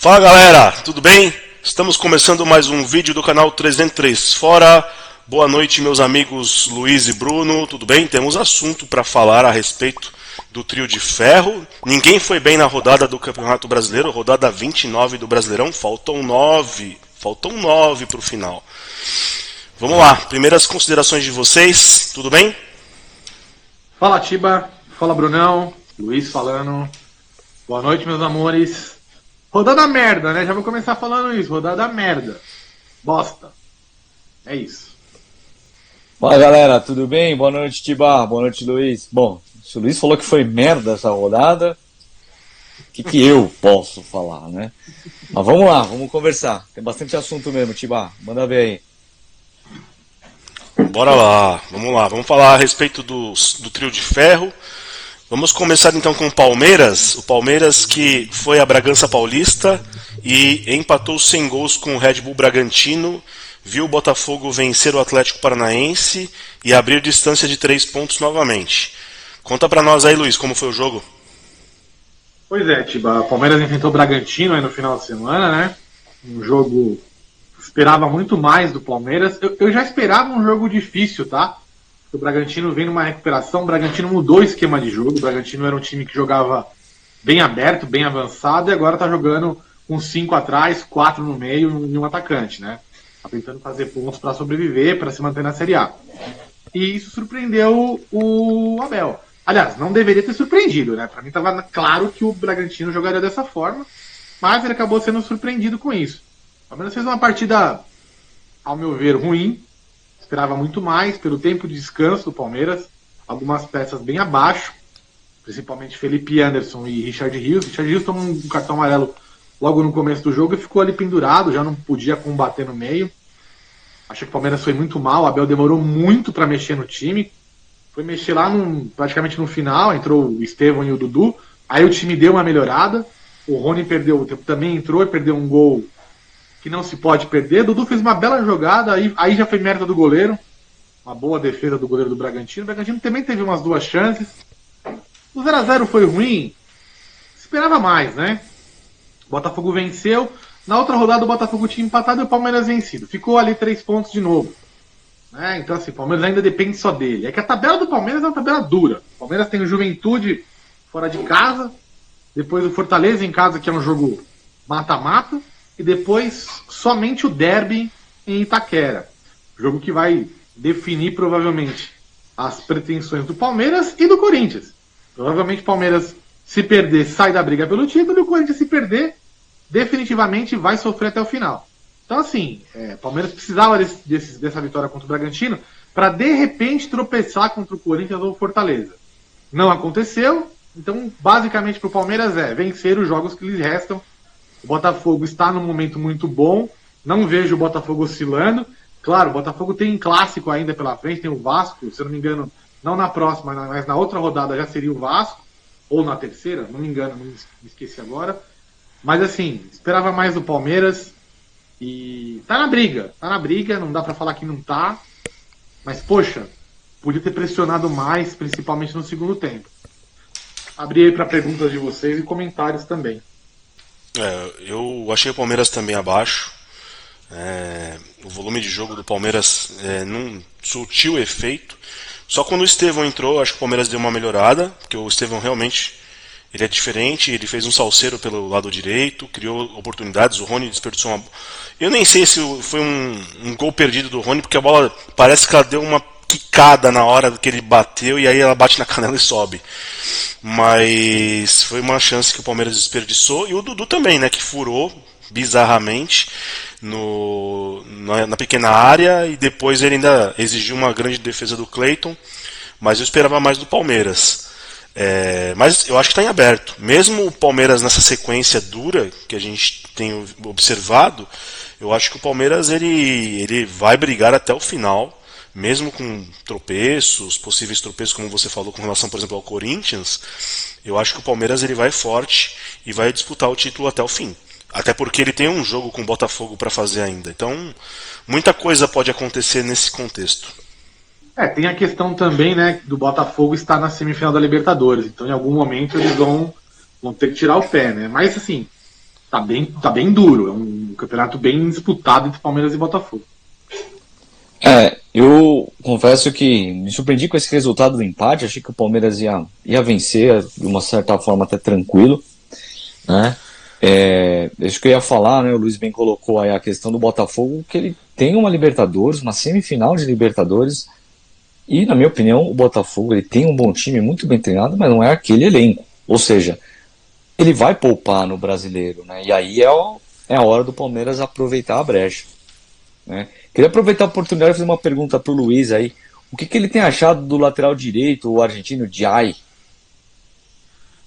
Fala galera, tudo bem? Estamos começando mais um vídeo do canal 303 Fora. Boa noite meus amigos Luiz e Bruno, tudo bem? Temos assunto para falar a respeito do trio de ferro. Ninguém foi bem na rodada do Campeonato Brasileiro, rodada 29 do Brasileirão, faltam 9 para o final. Vamos lá, primeiras considerações de vocês, tudo bem? Fala Tiba, fala Brunão, Luiz falando. Boa noite meus amores. Rodada merda, né? Já vou começar falando isso, rodada merda. Bosta. É isso. Fala galera, tudo bem? Boa noite Tiba, boa noite Luiz. Bom, se o Luiz falou que foi merda essa rodada, o que eu posso falar, né? Mas vamos lá, vamos conversar. Tem bastante assunto mesmo, Tiba, manda ver aí. Bora lá, vamos falar a respeito do trio de ferro. Vamos começar então com o Palmeiras que foi a Bragança Paulista e empatou sem gols com o Red Bull Bragantino, viu o Botafogo vencer o Atlético Paranaense e abrir distância de 3 pontos novamente. Conta pra nós aí, Luiz, como foi o jogo? Pois é, Tiba, o Palmeiras enfrentou o Bragantino aí no final de semana, né? Um jogo que esperava muito mais do Palmeiras. Eu já esperava um jogo difícil, tá? O Bragantino vem numa recuperação, o Bragantino mudou o esquema de jogo, o Bragantino era um time que jogava bem aberto, bem avançado, e agora tá jogando com 5 atrás, 4 no meio e um atacante, né? Tá tentando fazer pontos para sobreviver, para se manter na Série A. E isso surpreendeu o Abel. Aliás, não deveria ter surpreendido, né? Para mim estava claro que o Bragantino jogaria dessa forma, mas ele acabou sendo surpreendido com isso. O Palmeiras fez uma partida, ao meu ver, ruim. Esperava muito mais pelo tempo de descanso do Palmeiras. Algumas peças bem abaixo, principalmente Felipe Anderson e Richard Rios. Richard Rios tomou um cartão amarelo logo no começo do jogo e ficou ali pendurado, já não podia combater no meio. Achei que o Palmeiras foi muito mal, o Abel demorou muito para mexer no time. Foi mexer lá praticamente no final, entrou o Estevão e o Dudu. Aí o time deu uma melhorada. O Rony também entrou e perdeu um gol que não se pode perder. Dudu fez uma bela jogada, aí já foi mérito do goleiro. Uma boa defesa do goleiro do Bragantino. O Bragantino também teve umas 2 chances. O 0x0 foi ruim. Esperava mais, né? O Botafogo venceu. Na outra rodada o Botafogo tinha empatado e o Palmeiras vencido. Ficou ali 3 pontos de novo. Né? Então assim, o Palmeiras ainda depende só dele. É que a tabela do Palmeiras é uma tabela dura. O Palmeiras tem o Juventude fora de casa. Depois o Fortaleza em casa, que é um jogo mata-mata. E depois somente o derby em Itaquera. Jogo que vai definir provavelmente as pretensões do Palmeiras e do Corinthians. Provavelmente o Palmeiras, se perder, sai da briga pelo título, e o Corinthians, se perder, definitivamente vai sofrer até o final. Então assim, o Palmeiras precisava dessa vitória contra o Bragantino para de repente tropeçar contra o Corinthians ou o Fortaleza. Não aconteceu, então basicamente para o Palmeiras vencer os jogos que lhes restam. O Botafogo está num momento muito bom, não vejo o Botafogo oscilando. Claro, o Botafogo tem clássico ainda pela frente, tem o Vasco, se eu não me engano, não na próxima, mas na outra rodada já seria o Vasco, ou na terceira, não me engano, não me esqueci agora. Mas assim, esperava mais do Palmeiras e tá na briga, não dá pra falar que não tá, mas poxa, podia ter pressionado mais, principalmente no segundo tempo. Abri aí para perguntas de vocês e comentários também. Eu achei o Palmeiras também abaixo. O volume de jogo do Palmeiras não surtiu efeito. Só quando o Estevão entrou, acho que o Palmeiras deu uma melhorada, porque o Estevão realmente ele é diferente, ele fez um salseiro pelo lado direito, criou oportunidades, o Rony desperdiçou uma... Eu nem sei se foi um gol perdido do Rony, porque a bola parece que ela deu uma quicada na hora que ele bateu e aí ela bate na canela e sobe. Mas foi uma chance que o Palmeiras desperdiçou, e o Dudu também, né, que furou bizarramente na pequena área, e depois ele ainda exigiu uma grande defesa do Cleiton, mas eu esperava mais do Palmeiras. Mas eu acho que está em aberto. Mesmo o Palmeiras nessa sequência dura que a gente tem observado, eu acho que o Palmeiras ele vai brigar até o final, mesmo com tropeços, possíveis tropeços, como você falou, com relação, por exemplo, ao Corinthians. Eu acho que o Palmeiras ele vai forte e vai disputar o título até o fim. Até porque ele tem um jogo com o Botafogo para fazer ainda. Então, muita coisa pode acontecer nesse contexto. Tem a questão também, né, do Botafogo estar na semifinal da Libertadores. Então, em algum momento, eles vão ter que tirar o pé, né? Mas, assim, tá bem duro. É um campeonato bem disputado entre Palmeiras e Botafogo. Eu confesso que me surpreendi com esse resultado do empate. Achei que o Palmeiras ia vencer de uma certa forma até tranquilo, né? Isso que eu ia falar, né? O Luiz bem colocou aí a questão do Botafogo, que ele tem uma Libertadores, uma semifinal de Libertadores, e na minha opinião o Botafogo ele tem um bom time, muito bem treinado, mas não é aquele elenco. Ou seja, ele vai poupar no Brasileiro, né? E aí é a hora do Palmeiras aproveitar a brecha, né? Queria aproveitar a oportunidade e fazer uma pergunta para o Luiz aí. O que ele tem achado do lateral direito, o argentino Jai?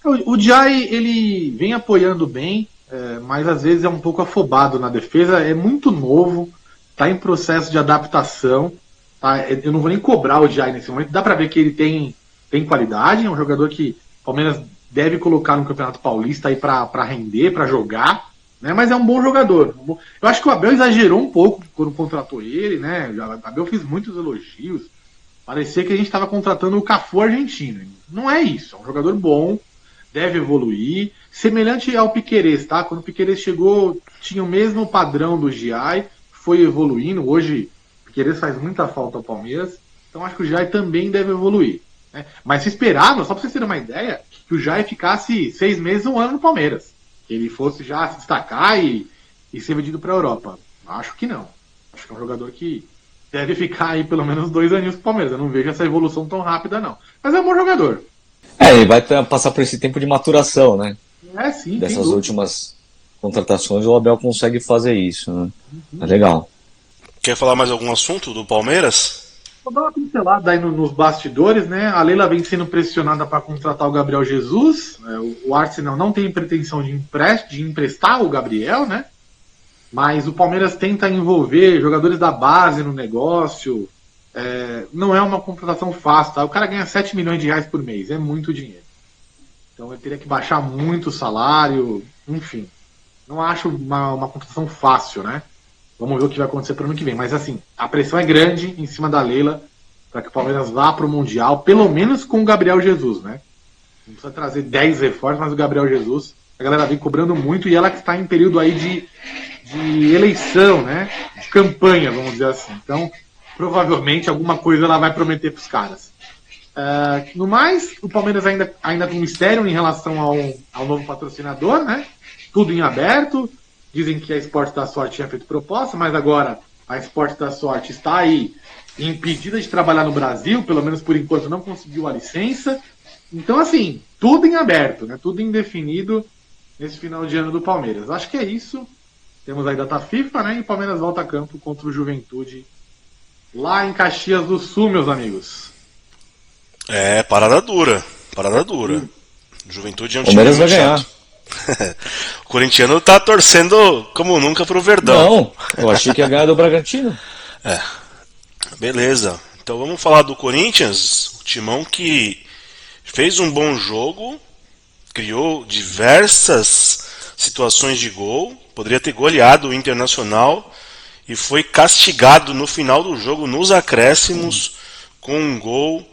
O Jai, ele vem apoiando bem, mas às vezes é um pouco afobado na defesa. É muito novo, está em processo de adaptação. Tá? Eu não vou nem cobrar o Jai nesse momento. Dá para ver que ele tem qualidade. É um jogador que o Palmeiras deve colocar no Campeonato Paulista para render, para jogar. Né, mas é um bom jogador. Eu acho que o Abel exagerou um pouco quando contratou ele, né? O Abel fez muitos elogios. Parecia que a gente estava contratando o Cafu argentino. Não é isso. É um jogador bom, deve evoluir. Semelhante ao Piquerez, tá? Quando o Piquerez chegou, tinha o mesmo padrão do Giai, foi evoluindo. Hoje, o Piquerez faz muita falta ao Palmeiras. Então acho que o Giai também deve evoluir. Né? Mas se esperava, só para vocês terem uma ideia, que o Giai ficasse 6 meses, 1 ano no Palmeiras. Que ele fosse já se destacar e ser vendido para a Europa. Acho que não. Acho que é um jogador que deve ficar aí pelo menos 2 aninhos com o Palmeiras. Eu não vejo essa evolução tão rápida, não. Mas é um bom jogador. Ele vai passar por esse tempo de maturação, né? Sim. Dessas últimas contratações, o Abel consegue fazer isso, né? É legal. Quer falar mais algum assunto do Palmeiras? Vou dar uma pincelada aí nos bastidores, né? A Leila vem sendo pressionada para contratar o Gabriel Jesus. O Arsenal não tem pretensão de emprestar o Gabriel, né? Mas o Palmeiras tenta envolver jogadores da base no negócio. Não é uma contratação fácil, tá? O cara ganha 7 milhões de reais por mês, é muito dinheiro. Então ele teria que baixar muito o salário, enfim. Não acho uma contratação fácil, né? Vamos ver o que vai acontecer para o ano que vem. Mas assim, a pressão é grande em cima da Leila para que o Palmeiras vá para o Mundial, pelo menos com o Gabriel Jesus, né? Não precisa trazer 10 reforços, mas o Gabriel Jesus, a galera vem cobrando muito e ela que está em período aí de eleição, né? De campanha, vamos dizer assim. Então, provavelmente alguma coisa ela vai prometer para os caras. No mais, o Palmeiras ainda tem um mistério em relação ao novo patrocinador, né? Tudo em aberto. Dizem que a Esporte da Sorte tinha feito proposta, mas agora a Esporte da Sorte está aí impedida de trabalhar no Brasil, pelo menos por enquanto não conseguiu a licença. Então, assim, tudo em aberto, né? Tudo indefinido nesse final de ano do Palmeiras. Acho que é isso. Temos aí data FIFA, né? E o Palmeiras volta a campo contra o Juventude lá em Caxias do Sul, meus amigos. Parada dura. Juventude é um time Palmeiras vai ganhar. O corintiano tá torcendo como nunca pro Verdão. Não, eu achei que ia ganhar do Bragantino. Beleza. Então vamos falar do Corinthians, o timão que fez um bom jogo, criou diversas situações de gol, poderia ter goleado o Internacional e foi castigado no final do jogo, nos acréscimos, com um gol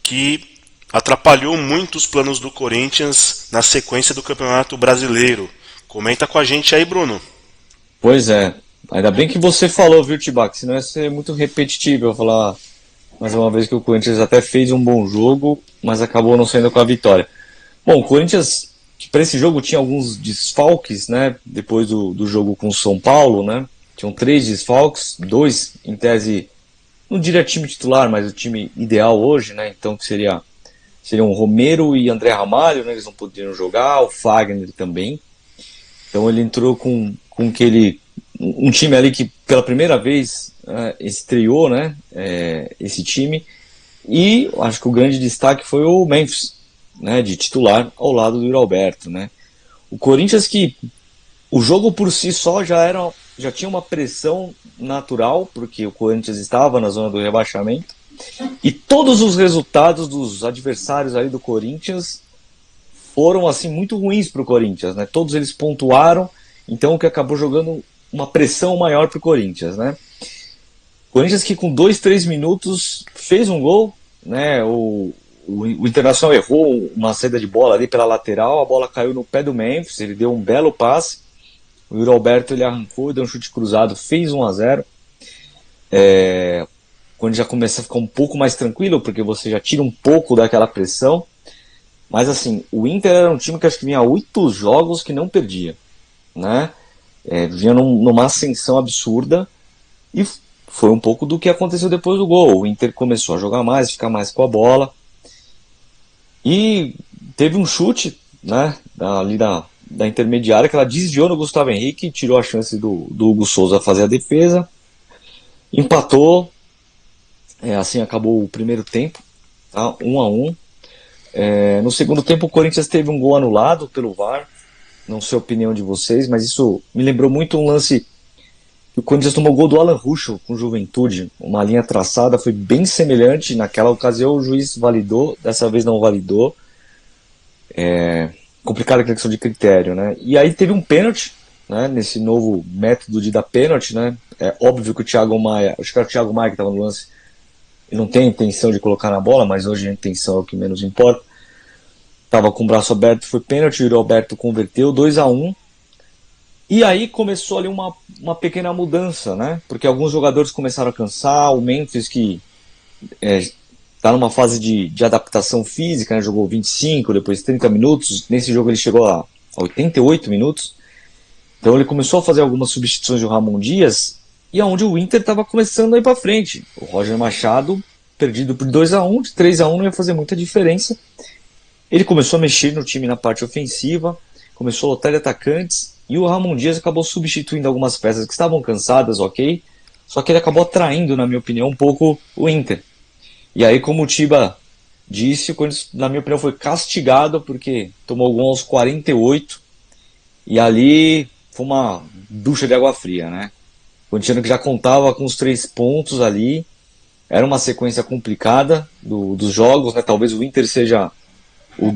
que atrapalhou muito os planos do Corinthians na sequência do Campeonato Brasileiro. Comenta com a gente aí, Bruno. Pois é. Ainda bem que você falou, viu, Tibac? Senão ia ser muito repetitivo eu falar mais uma vez que o Corinthians até fez um bom jogo, mas acabou não saindo com a vitória. Bom, o Corinthians, que para esse jogo tinha alguns desfalques, né? Depois do jogo com o São Paulo, né? Tinham 3 desfalques, 2 em tese, não diria time titular, mas o time ideal hoje, né? Então que seriam o Romero e André Ramalho, né? Eles não poderiam jogar, o Fagner também. Então ele entrou com um time ali que pela primeira vez estreou, né? Esse time. E acho que o grande destaque foi o Memphis, né? De titular ao lado do Yuri Alberto, né? O Corinthians que o jogo por si só já tinha uma pressão natural, porque o Corinthians estava na zona do rebaixamento. E todos os resultados dos adversários aí do Corinthians foram assim muito ruins para o Corinthians, né? Todos eles pontuaram, então o que acabou jogando uma pressão maior para o Corinthians, né? Corinthians que com 2, 3 minutos fez um gol, né? O Internacional errou uma saída de bola ali pela lateral, a bola caiu no pé do Memphis, ele deu um belo passe O Yuri Alberto ele arrancou, deu um chute cruzado, fez 1-0. Quando já começa a ficar um pouco mais tranquilo, porque você já tira um pouco daquela pressão. Mas assim, o Inter era um time que acho que vinha 8 jogos que não perdia, né? Vinha numa ascensão absurda e foi um pouco do que aconteceu depois do gol. O Inter começou a jogar mais, ficar mais com a bola e teve um chute, né, ali da intermediária que ela desviou no Gustavo Henrique, tirou a chance do Hugo Souza fazer a defesa, empatou, assim acabou o primeiro tempo, tá? 1-1. No segundo tempo o Corinthians teve um gol anulado pelo VAR, não sei a opinião de vocês, mas isso me lembrou muito um lance que o Corinthians tomou o gol do Alan Ruschel com Juventude, uma linha traçada, foi bem semelhante, naquela ocasião o juiz validou, dessa vez não validou, complicada a questão de critério, né? E aí teve um pênalti, né, nesse novo método de dar pênalti, né? É óbvio que o Thiago Maia, acho que era o Thiago Maia que estava no lance, ele não tem a intenção de colocar na bola, mas hoje a intenção é o que menos importa. Estava com o braço aberto, foi pênalti, o Yuri Alberto converteu, 2-1. E aí começou ali uma pequena mudança, né? Porque alguns jogadores começaram a cansar, o Memphis que está numa fase de adaptação física, né? Jogou 25, depois 30 minutos, nesse jogo ele chegou a 88 minutos. Então ele começou a fazer algumas substituições do Ramon Dias, e aonde o Inter estava começando a ir para frente. O Roger Machado, perdido por 2-1, de 3-1 não ia fazer muita diferença. Ele começou a mexer no time na parte ofensiva, começou a lotar de atacantes, e o Ramon Dias acabou substituindo algumas peças que estavam cansadas, ok? Só que ele acabou atraindo, na minha opinião, um pouco o Inter. E aí, como o Tiba disse, o Corinthians, na minha opinião, foi castigado porque tomou o gol aos 48, e ali foi uma ducha de água fria, né? O Corinthians que já contava com os 3 pontos ali, era uma sequência complicada dos jogos, né? Talvez o Inter seja o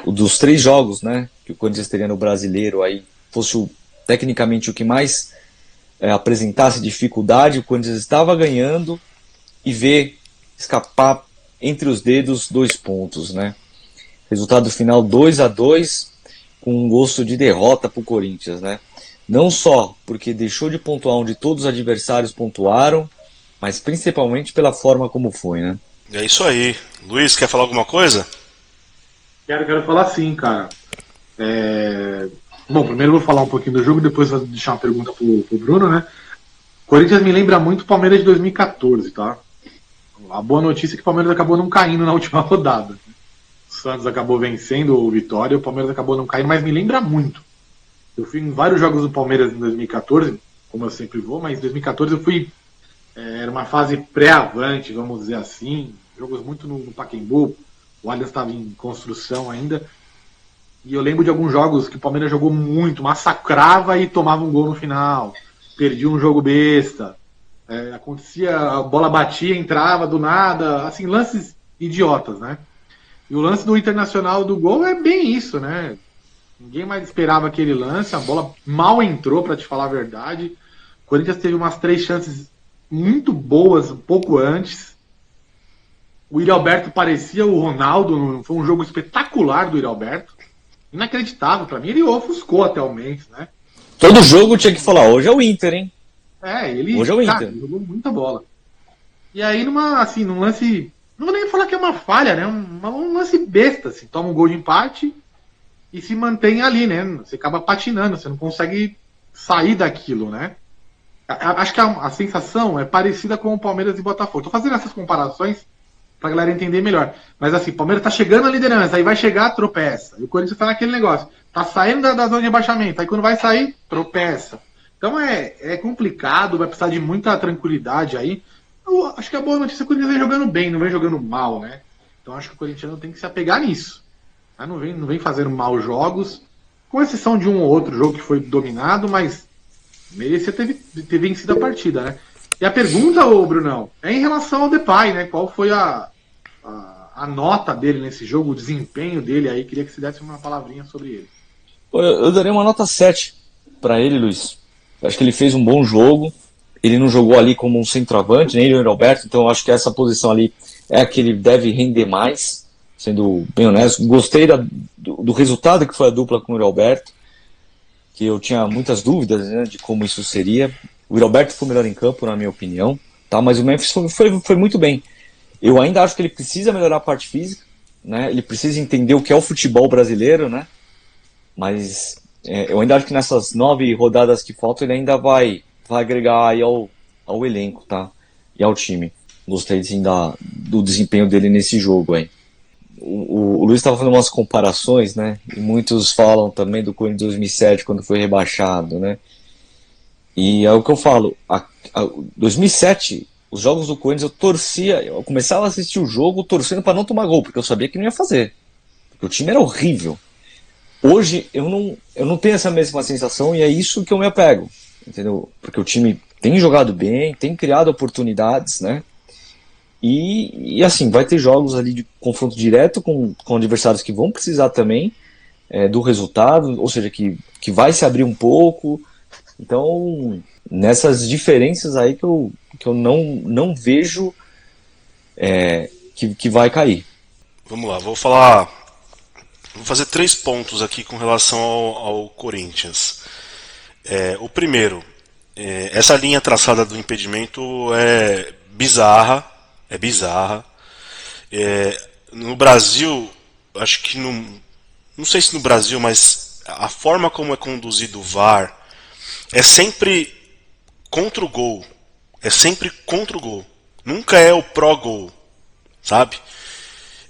dos 3 jogos, né, que o Corinthians teria no Brasileiro, aí fosse tecnicamente o que mais apresentasse dificuldade. O Corinthians estava ganhando e vê escapar entre os dedos 2 pontos, né? Resultado final 2-2, com um gosto de derrota para o Corinthians, né? Não só porque deixou de pontuar onde todos os adversários pontuaram, mas principalmente pela forma como foi, né? É isso aí. Luiz, quer falar alguma coisa? Quero falar sim, cara. Bom, primeiro eu vou falar um pouquinho do jogo, depois vou deixar uma pergunta pro Bruno, né? Corinthians me lembra muito o Palmeiras de 2014, tá? A boa notícia é que o Palmeiras acabou não caindo na última rodada. O Santos acabou vencendo o Vitória, o Palmeiras acabou não caindo, mas me lembra muito. Eu fui em vários jogos do Palmeiras em 2014, como eu sempre vou, mas em 2014 eu fui... Era uma fase pré-avante, vamos dizer assim. Jogos muito no Pacaembu, o Allianz estava em construção ainda. E eu lembro de alguns jogos que o Palmeiras jogou muito, massacrava e tomava um gol no final. Perdia um jogo besta. Acontecia, a bola batia, entrava do nada. Assim, lances idiotas, né? E o lance do Internacional do gol é bem isso, né? Ninguém mais esperava aquele lance, a bola mal entrou, para te falar a verdade. O Corinthians teve umas 3 chances muito boas um pouco antes. O Yuri Alberto parecia o Ronaldo, foi um jogo espetacular do Yuri Alberto. Inacreditável para mim, ele ofuscou até o Memphis, né? Todo jogo tinha que falar, hoje é o Inter, hein? Hoje é o Inter. Ele jogou muita bola. E aí, num lance, não vou nem falar que é uma falha, né? Um lance besta, assim, toma um gol de empate e se mantém ali, né? Você acaba patinando, você não consegue sair daquilo, né? Acho que a sensação é parecida com o Palmeiras e Botafogo. Tô fazendo essas comparações pra galera entender melhor. Mas assim, o Palmeiras tá chegando na liderança, aí vai chegar, tropeça. E o Corinthians tá naquele negócio. Tá saindo da zona de rebaixamento, aí quando vai sair, tropeça. Então é complicado, vai precisar de muita tranquilidade aí. Eu acho que a boa notícia é que o Corinthians vem jogando bem, não vem jogando mal, né? Então acho que o corintiano tem que se apegar nisso. Não vem fazendo maus jogos, com exceção de um ou outro jogo que foi dominado, mas merecia ter vencido a partida, né? E a pergunta, ô Brunão, é em relação ao Depay, né? Qual foi a nota dele nesse jogo, o desempenho dele aí? Queria que você desse uma palavrinha sobre ele. Eu daria uma nota 7 para ele, Luiz. Eu acho que ele fez um bom jogo. Ele não jogou ali como um centroavante, nem o Roberto, então eu acho que essa posição ali é a que ele deve render mais, sendo bem honesto. Gostei do resultado que foi a dupla com o Roberto. que eu tinha muitas dúvidas, né, de como isso seria. O Roberto foi melhor em campo, na minha opinião, tá? Mas o Memphis foi muito bem. Eu ainda acho que ele precisa melhorar a parte física, né? Ele precisa entender o que é o futebol brasileiro, né? Mas eu ainda acho que nessas 9 rodadas que faltam, ele ainda vai agregar aí ao elenco, tá? E ao time. Gostei sim do desempenho dele nesse jogo aí. O Luiz estava fazendo umas comparações, né? E muitos falam também do Corinthians 2007, quando foi rebaixado, né? E é o que eu falo. 2007, os jogos do Corinthians, eu começava a assistir o jogo torcendo para não tomar gol, porque eu sabia que não ia fazer. Porque o time era horrível. Hoje eu não tenho essa mesma sensação e é isso que eu me apego, entendeu? Porque o time tem jogado bem, tem criado oportunidades, né? E assim, vai ter jogos ali de confronto direto com adversários que vão precisar também do resultado, ou seja, que vai se abrir um pouco. Então, nessas diferenças aí que eu não vejo que vai cair. Vamos lá, vou fazer 3 pontos aqui com relação ao Corinthians. O primeiro, essa linha traçada do impedimento é bizarra. No Brasil, acho que não sei se no Brasil, mas a forma como é conduzido o VAR é sempre contra o gol. Nunca é o pró-gol, sabe?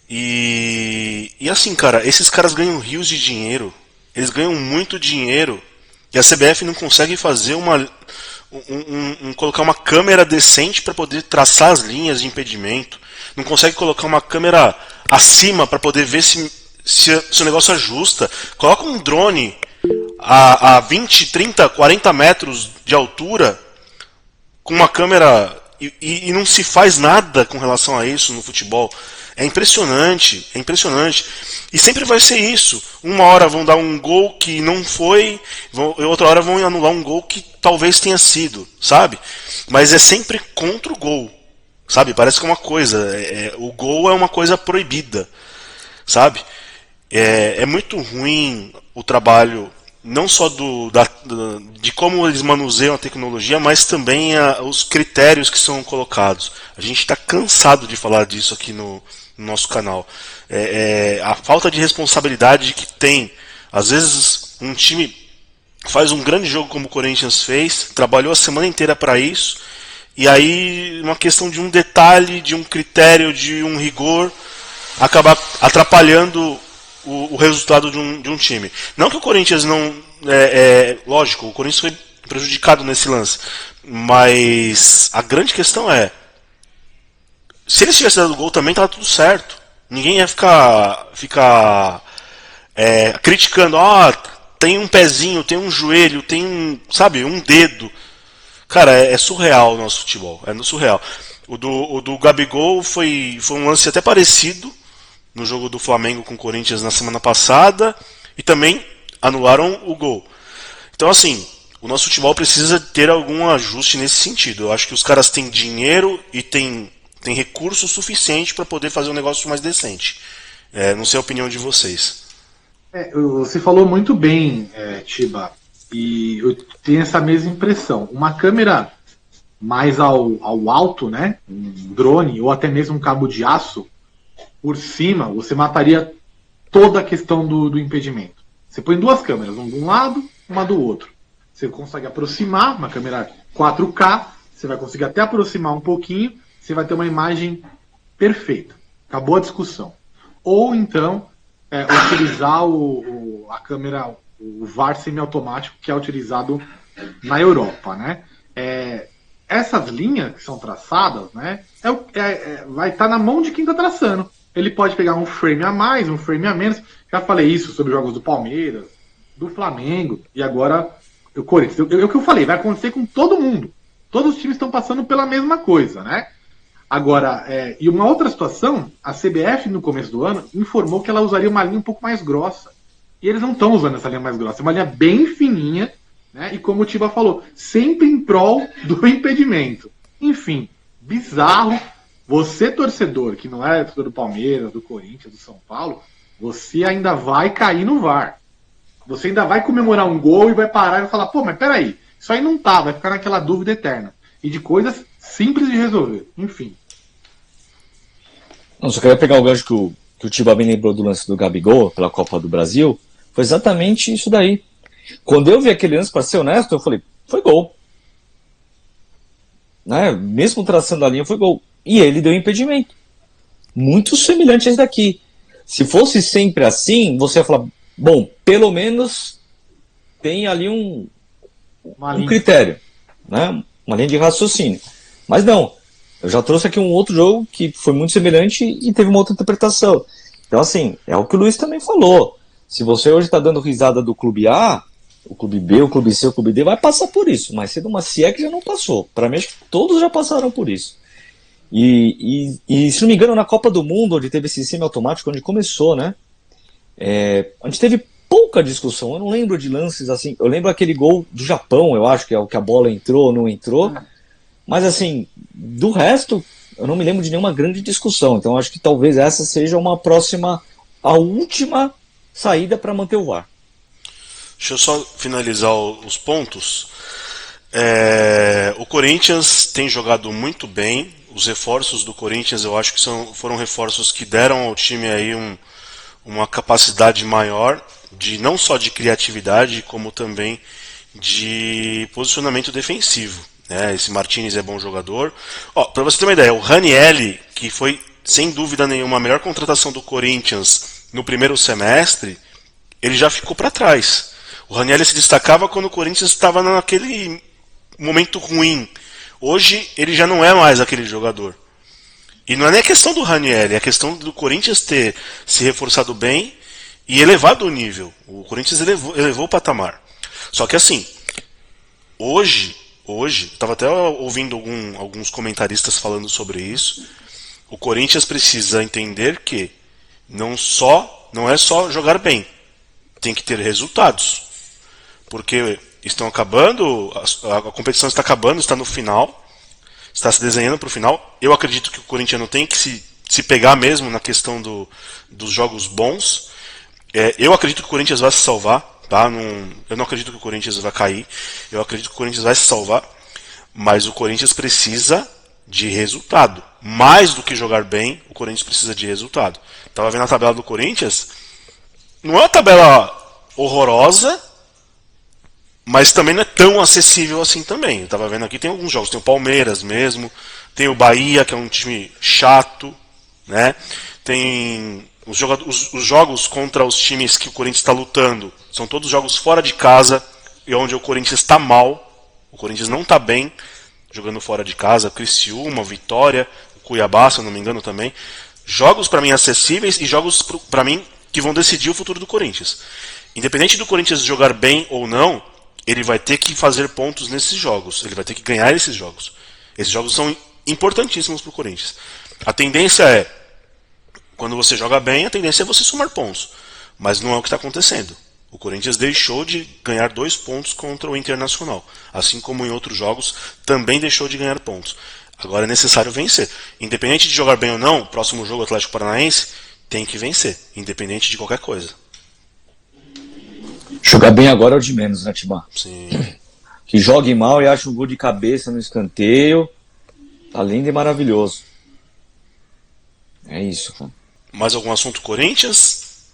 E assim, cara, esses caras ganham rios de dinheiro. Eles ganham muito dinheiro. E a CBF não consegue fazer colocar uma câmera decente para poder traçar as linhas de impedimento. Não consegue colocar uma câmera acima para poder ver se o negócio ajusta. Coloca um drone a 20, 30, 40 metros de altura com uma câmera e não se faz nada com relação a isso no futebol. É impressionante. E sempre vai ser isso. Uma hora vão dar um gol que não foi, outra hora vão anular um gol que talvez tenha sido, sabe? Mas é sempre contra o gol, sabe? Parece que é uma coisa, o gol é uma coisa proibida, sabe? É muito ruim o trabalho, não só de como eles manuseiam a tecnologia, mas também os critérios que são colocados. A gente está cansado de falar disso aqui no nosso canal. A falta de responsabilidade que tem. Às vezes um time faz um grande jogo como o Corinthians fez, trabalhou a semana inteira para isso, e aí uma questão de um detalhe, de um critério, de um rigor, acaba atrapalhando o resultado de um time. Não que o Corinthians não... lógico, o Corinthians foi prejudicado nesse lance, mas a grande questão se eles tivessem dado gol também tava tudo certo. Ninguém ia ficar criticando, tem um pezinho, tem um joelho, tem um dedo. Cara, é surreal o nosso futebol. É surreal. O do Gabigol foi um lance até parecido no jogo do Flamengo com o Corinthians na semana passada. E também anularam o gol. Então, assim, o nosso futebol precisa ter algum ajuste nesse sentido. Eu acho que os caras têm dinheiro e têm recurso suficiente para poder fazer um negócio mais decente. Não sei a opinião de vocês. Você falou muito bem, Tiba, e eu tenho essa mesma impressão. Uma câmera mais ao alto, né, um drone ou até mesmo um cabo de aço por cima, você mataria toda a questão do impedimento. Você põe 2 câmeras, uma de um lado, uma do outro. Você consegue aproximar, uma câmera 4K, você vai conseguir até aproximar um pouquinho, você vai ter uma imagem perfeita. Acabou a discussão. Ou então, utilizar a câmera, o VAR semiautomático, que é utilizado na Europa, né? Essas linhas que são traçadas, né, vai estar na mão de quem está traçando. Ele pode pegar um frame a mais, um frame a menos. Já falei isso sobre jogos do Palmeiras, do Flamengo, e agora o Corinthians. O que eu falei, vai acontecer com todo mundo. Todos os times estão passando pela mesma coisa, né? Agora, e uma outra situação, a CBF no começo do ano informou que ela usaria uma linha um pouco mais grossa. E eles não estão usando essa linha mais grossa, é uma linha bem fininha, né? E como o Tiba falou, sempre em prol do impedimento. Enfim, bizarro. Você, torcedor, que não é torcedor do Palmeiras, do Corinthians, do São Paulo, você ainda vai cair no VAR. você ainda vai comemorar um gol e vai parar e vai falar, pô, mas peraí, isso aí não tá, vai ficar naquela dúvida eterna. E de coisas simples de resolver, enfim. Não, só queria pegar o gancho que o Tiba bem lembrou do lance do Gabigol pela Copa do Brasil. Foi exatamente isso daí. Quando eu vi aquele lance, para ser honesto, eu falei, foi gol. Né? Mesmo traçando a linha, foi gol. E ele deu impedimento. Muito semelhante a esse daqui. Se fosse sempre assim, você ia falar, bom, pelo menos tem ali um critério, né? Uma linha de raciocínio. Mas não. Eu já trouxe aqui um outro jogo que foi muito semelhante e teve uma outra interpretação. Então, assim, é o que o Luiz também falou. Se você hoje está dando risada do clube A, o clube B, o clube C, o clube D vai passar por isso. Mas cedo uma CIE que já não passou. Para mim, acho que todos já passaram por isso. E se não me engano, na Copa do Mundo, onde teve esse semi-automático, onde começou, né? A gente teve pouca discussão. Eu não lembro de lances assim. Eu lembro aquele gol do Japão, eu acho que é o que a bola entrou ou não entrou. Mas assim, do resto, eu não me lembro de nenhuma grande discussão. Então acho que talvez essa seja a última saída para manter o VAR. Deixa eu só finalizar os pontos. O Corinthians tem jogado muito bem. Os reforços do Corinthians eu acho que foram reforços que deram ao time aí uma capacidade maior, não só de criatividade, como também de posicionamento defensivo. Esse Martinez é bom jogador. Para você ter uma ideia, o Ranieri, que foi sem dúvida nenhuma a melhor contratação do Corinthians no primeiro semestre, ele já ficou para trás. O Ranieri se destacava quando o Corinthians estava naquele momento ruim. Hoje ele já não é mais aquele jogador. E não é nem a questão do Ranieri, é a questão do Corinthians ter se reforçado bem e elevado o nível. O Corinthians elevou o patamar. Só que assim, hoje, estava até ouvindo alguns comentaristas falando sobre isso, o Corinthians precisa entender que não é só jogar bem, tem que ter resultados. Porque estão acabando, a competição está acabando, está no final, está se desenhando para o final. Eu acredito que o Corinthians não tem que se pegar mesmo na questão dos jogos bons. Eu acredito que o Corinthians vai se salvar, tá? Eu não acredito que o Corinthians vai cair, eu acredito que o Corinthians vai se salvar, mas o Corinthians precisa de resultado. Mais do que jogar bem, o Corinthians precisa de resultado. Estava vendo a tabela do Corinthians, não é uma tabela horrorosa, mas também não é tão acessível assim também. Eu tava vendo aqui, tem alguns jogos, tem o Palmeiras mesmo, tem o Bahia, que é um time chato, né? Tem os jogos contra os times que o Corinthians está lutando, são todos jogos fora de casa, e onde o Corinthians está mal, o Corinthians não está bem, jogando fora de casa, Criciúma, Vitória, Cuiabá, se eu não me engano também. Jogos para mim acessíveis e jogos para mim que vão decidir o futuro do Corinthians. Independente do Corinthians jogar bem ou não, ele vai ter que fazer pontos nesses jogos. Ele vai ter que ganhar esses jogos. Esses jogos são importantíssimos para o Corinthians. A tendência é, quando você joga bem, a tendência é você somar pontos. Mas não é o que está acontecendo. O Corinthians deixou de ganhar 2 pontos contra o Internacional. Assim como em outros jogos, também deixou de ganhar pontos. Agora é necessário vencer. Independente de jogar bem ou não, o próximo jogo Atlético Paranaense tem que vencer. Independente de qualquer coisa. Jogar bem agora é o de menos, né, Tibá? Sim. Que jogue mal e ache um gol de cabeça no escanteio. Tá lindo e maravilhoso. É isso, cara. Mais algum assunto Corinthians?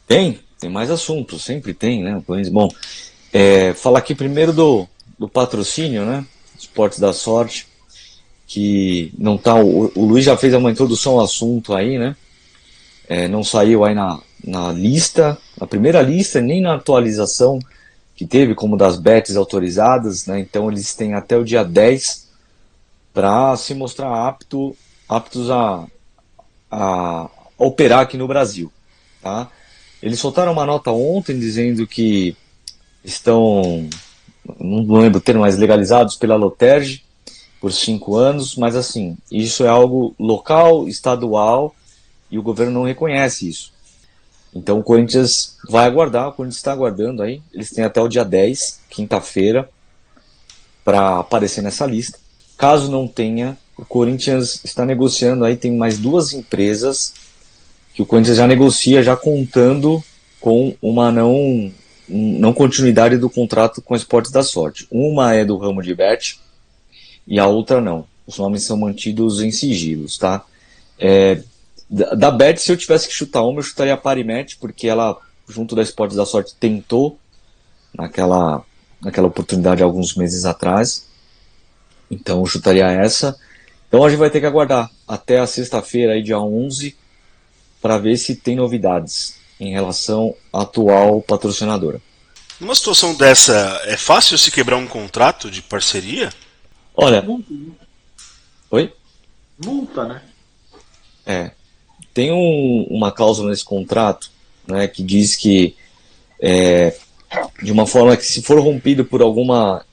Tem mais assuntos, sempre tem, né? Bom, falar aqui primeiro do patrocínio, né? Esportes da Sorte, que não tá. O Luiz já fez uma introdução ao assunto aí, né? Não saiu aí na lista, na primeira lista, nem na atualização que teve, como das bets autorizadas, né? Então eles têm até o dia 10 para se mostrar aptos a operar aqui no Brasil, tá? Eles soltaram uma nota ontem dizendo que estão, não lembro o termo, mas legalizados pela Loterge por 5 anos, mas assim, isso é algo local, estadual, e o governo não reconhece isso. Então o Corinthians vai aguardar, o Corinthians está aguardando aí, eles têm até o dia 10, quinta-feira, para aparecer nessa lista. Caso não tenha, o Corinthians está negociando aí, tem mais 2 empresas que o Corinthians já negocia, já contando com uma não continuidade do contrato com Esportes da Sorte. Uma é do ramo de bet e a outra não. Os nomes são mantidos em sigilos, tá? Da bet, se eu tivesse que chutar uma, eu chutaria a Parimatch, porque ela, junto da Esportes da Sorte, tentou naquela oportunidade alguns meses atrás. Então eu chutaria essa. Então a gente vai ter que aguardar até a sexta-feira, aí, dia 11, para ver se tem novidades em relação à atual patrocinadora. Numa situação dessa, é fácil se quebrar um contrato de parceria? Olha... Multa, Oi? multa, né? Tem uma cláusula nesse contrato, né, que diz que de uma forma que, se for rompido por alguma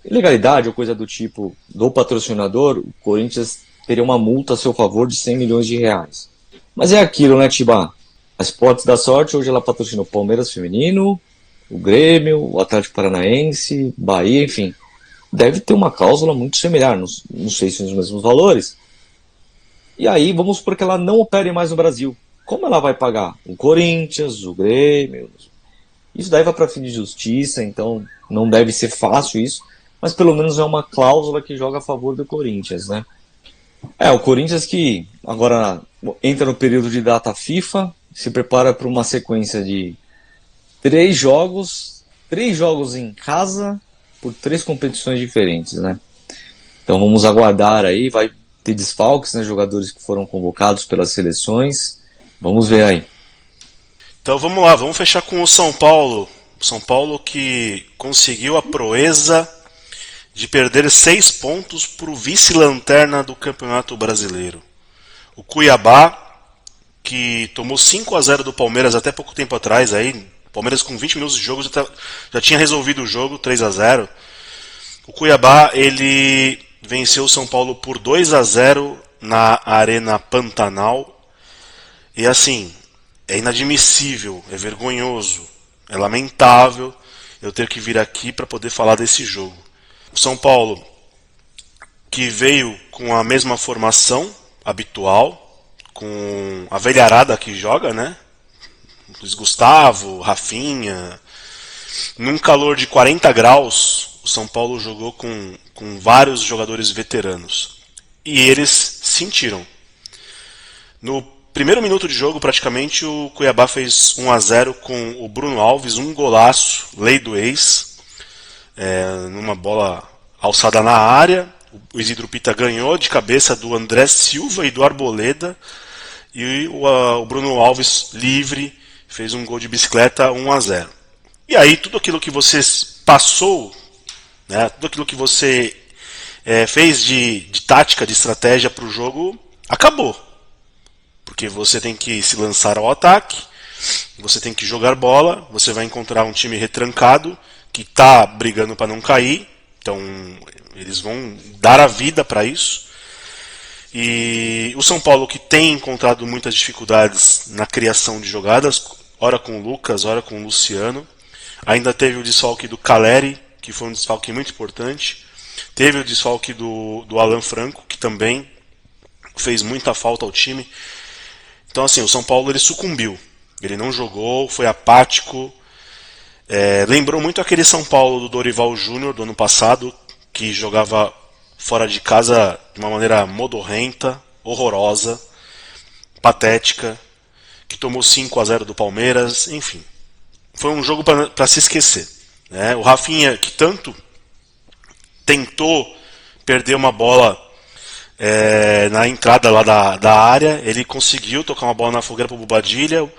ilegalidade ou coisa do tipo do patrocinador, o Corinthians teria uma multa a seu favor de 100 milhões de reais. Mas é aquilo, né, Tibá? A Esportes da Sorte hoje ela patrocina o Palmeiras Feminino, o Grêmio, o Atlético Paranaense, Bahia, enfim. Deve ter uma cláusula muito similar, não sei se são os mesmos valores. E aí, vamos supor que ela não opere mais no Brasil. Como ela vai pagar? O Corinthians, o Grêmio... Isso daí vai para fim de justiça, então não deve ser fácil isso, mas pelo menos é uma cláusula que joga a favor do Corinthians, né? O Corinthians que agora entra no período de data FIFA, se prepara para uma sequência de 3 jogos em casa, por 3 competições diferentes, né? Então vamos aguardar aí, vai ter desfalques, né? Jogadores que foram convocados pelas seleções, vamos ver aí. Então vamos lá, vamos fechar com o São Paulo. O São Paulo que conseguiu a proeza de perder 6 pontos para o vice-lanterna do Campeonato Brasileiro. O Cuiabá, que tomou 5-0 do Palmeiras até pouco tempo atrás. Aí, Palmeiras com 20 minutos de jogo já tinha resolvido o jogo, 3-0. O Cuiabá ele venceu o São Paulo por 2-0 na Arena Pantanal. E assim... é inadmissível, é vergonhoso, é lamentável eu ter que vir aqui para poder falar desse jogo. O São Paulo, que veio com a mesma formação habitual, com a velharada que joga, né? Luiz Gustavo, Rafinha. Num calor de 40 graus, o São Paulo jogou com vários jogadores veteranos. E eles sentiram. No primeiro minuto de jogo, praticamente, o Cuiabá fez 1-0 com o Bruno Alves, um golaço, lei do ex, numa bola alçada na área. O Isidro Pita ganhou de cabeça do André Silva e do Arboleda, e o Bruno Alves, livre, fez um gol de bicicleta, 1-0. E aí, tudo aquilo que você passou, né, tudo aquilo que você fez de tática, de estratégia para o jogo, acabou. Porque você tem que se lançar ao ataque, você tem que jogar bola, você vai encontrar um time retrancado que está brigando para não cair, então eles vão dar a vida para isso. E o São Paulo, que tem encontrado muitas dificuldades na criação de jogadas, ora com o Lucas, ora com o Luciano. Ainda teve o desfalque do Caleri, que foi um desfalque muito importante. Teve o desfalque do Alan Franco, que também fez muita falta ao time. Então, assim, o São Paulo ele sucumbiu. Ele não jogou, foi apático. Lembrou muito aquele São Paulo do Dorival Júnior do ano passado, que jogava fora de casa de uma maneira modorrenta, horrorosa, patética, que tomou 5-0 do Palmeiras, enfim. Foi um jogo para se esquecer, né? O Rafinha, que tanto tentou perder uma bola na entrada lá da área, ele conseguiu tocar uma bola na fogueira para o Bobadilha.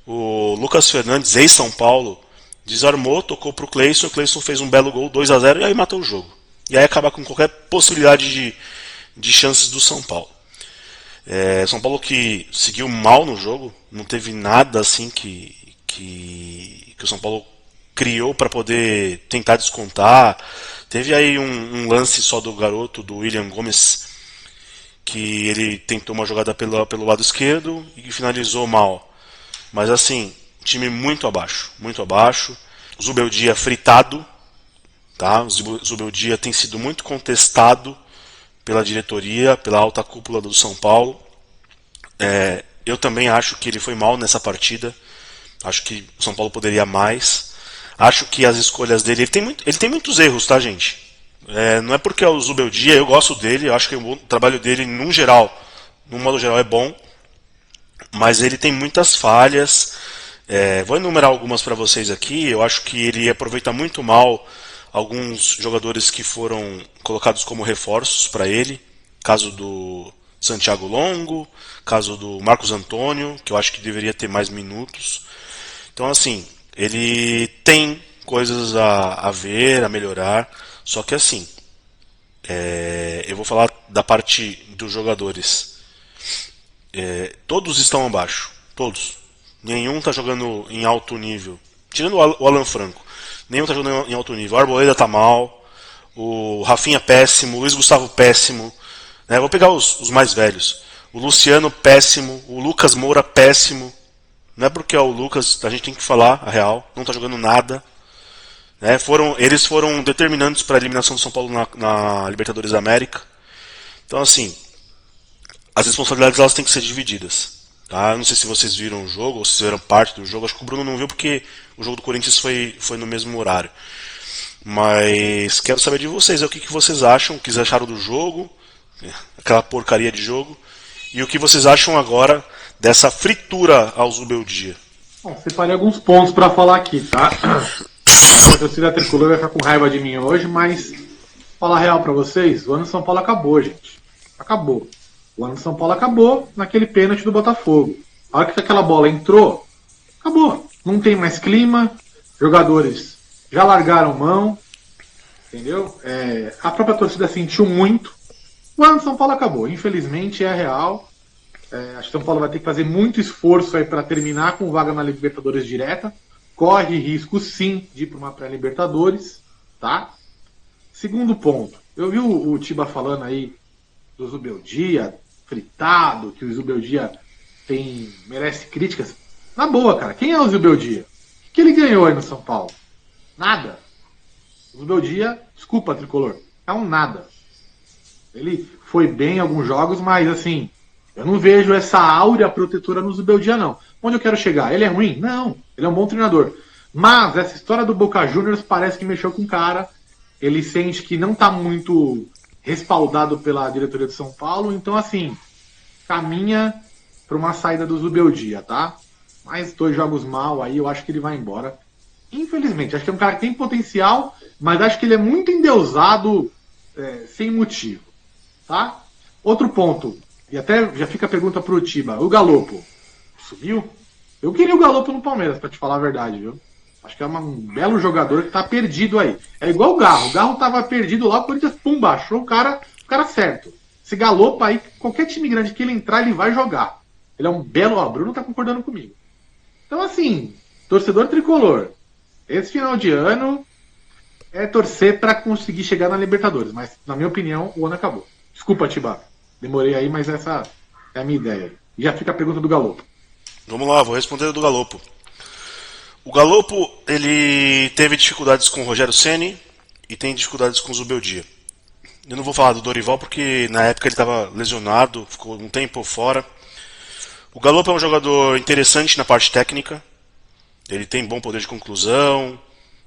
O Lucas Fernandes, ex-São Paulo, desarmou, tocou para o Cleison fez um belo gol, 2-0, e aí matou o jogo. E aí acabar com qualquer possibilidade de chances do São Paulo. São Paulo que seguiu mal no jogo, não teve nada assim que o São Paulo criou para poder tentar descontar. Teve aí um lance só do garoto, do William Gomes, que ele tentou uma jogada pelo lado esquerdo e finalizou mal. Mas assim, time muito abaixo, muito abaixo. O Zubeldia fritado, tá? O Zubeldia tem sido muito contestado pela diretoria, pela alta cúpula do São Paulo. Eu também acho que ele foi mal nessa partida. Acho que o São Paulo poderia mais. Acho que as escolhas dele... Ele tem muitos erros, tá, gente? Não é porque é o Zubeldia, eu gosto dele, eu acho que o trabalho dele, no modo geral, é bom. Mas ele tem muitas falhas. Vou enumerar algumas para vocês aqui. Eu acho que ele aproveita muito mal alguns jogadores que foram colocados como reforços para ele. Caso do Santiago Longo, caso do Marcos Antônio, que eu acho que deveria ter mais minutos. Então, assim, ele tem coisas a ver, a melhorar. Só que, assim, eu vou falar da parte dos jogadores. Todos estão abaixo. Todos. Nenhum está jogando em alto nível. Tirando o Alan Franco. Nenhum está jogando em alto nível. O Arboleda tá mal. O Rafinha péssimo. O Luiz Gustavo péssimo. Vou pegar os mais velhos. O Luciano péssimo. O Lucas Moura péssimo. Não é porque é o Lucas, a gente tem que falar a real. Não está jogando nada. Eles foram determinantes para a eliminação do São Paulo na Libertadores da América. Então, assim, as responsabilidades elas têm que ser divididas. Tá? Eu não sei se vocês viram o jogo ou se fizeram parte do jogo. Acho que o Bruno não viu porque o jogo do Corinthians foi no mesmo horário. Mas quero saber de vocês, o que vocês acham, o que vocês acharam do jogo, aquela porcaria de jogo, e o que vocês acham agora dessa fritura ao Zubeldia. Bom, separei alguns pontos para falar aqui, tá? A torcida tricolor vai ficar com raiva de mim hoje, mas falar real para vocês, o ano de São Paulo acabou, gente. Acabou. O ano de São Paulo acabou naquele pênalti do Botafogo. A hora que aquela bola entrou, acabou. Não tem mais clima, jogadores já largaram mão, entendeu? A própria torcida sentiu muito. O ano de São Paulo acabou. Infelizmente é real. Acho que São Paulo vai ter que fazer muito esforço aí para terminar com vaga na Libertadores direta. Corre risco sim de ir para uma pré-Libertadores, tá? Segundo ponto, eu vi o Tiba falando aí do Zubeldia fritado, que o Zubeldia merece críticas. Na boa, cara, quem é o Zubeldia? O que ele ganhou aí no São Paulo? Nada. O Zubeldia, desculpa, tricolor, é um nada. Ele foi bem em alguns jogos, mas assim, eu não vejo essa áurea protetora no Zubeldia, não. Onde eu quero chegar? Ele é ruim? Não. Ele é um bom treinador. Mas essa história do Boca Juniors parece que mexeu com o cara. Ele sente que não está muito respaldado pela diretoria de São Paulo. Então, assim, caminha para uma saída do Zubeldia, tá? Mais 2 jogos mal aí, eu acho que ele vai embora. Infelizmente, acho que é um cara que tem potencial, mas acho que ele é muito endeusado sem motivo, tá? Outro ponto, e até já fica a pergunta pro Tiba, o Galopo subiu? Eu queria o Galopo no Palmeiras, pra te falar a verdade, viu? Acho que é um belo jogador que tá perdido aí. É igual o Garro. O Garro tava perdido lá, o Corinthians, pum, baixou o cara certo. Esse Galopo aí, qualquer time grande que ele entrar, ele vai jogar. Ele é um belo... Ó, o Bruno tá concordando comigo. Então, assim, torcedor tricolor, esse final de ano é torcer pra conseguir chegar na Libertadores. Mas, na minha opinião, o ano acabou. Desculpa, Tiba. Demorei aí, mas essa é a minha ideia. E já fica a pergunta do Galopo. Vamos lá, vou responder do Galopo. O Galopo, ele teve dificuldades com o Rogério Ceni e tem dificuldades com o Zubeldia. Eu não vou falar do Dorival porque na época ele estava lesionado, ficou um tempo fora. O Galopo é um jogador interessante na parte técnica. Ele tem bom poder de conclusão,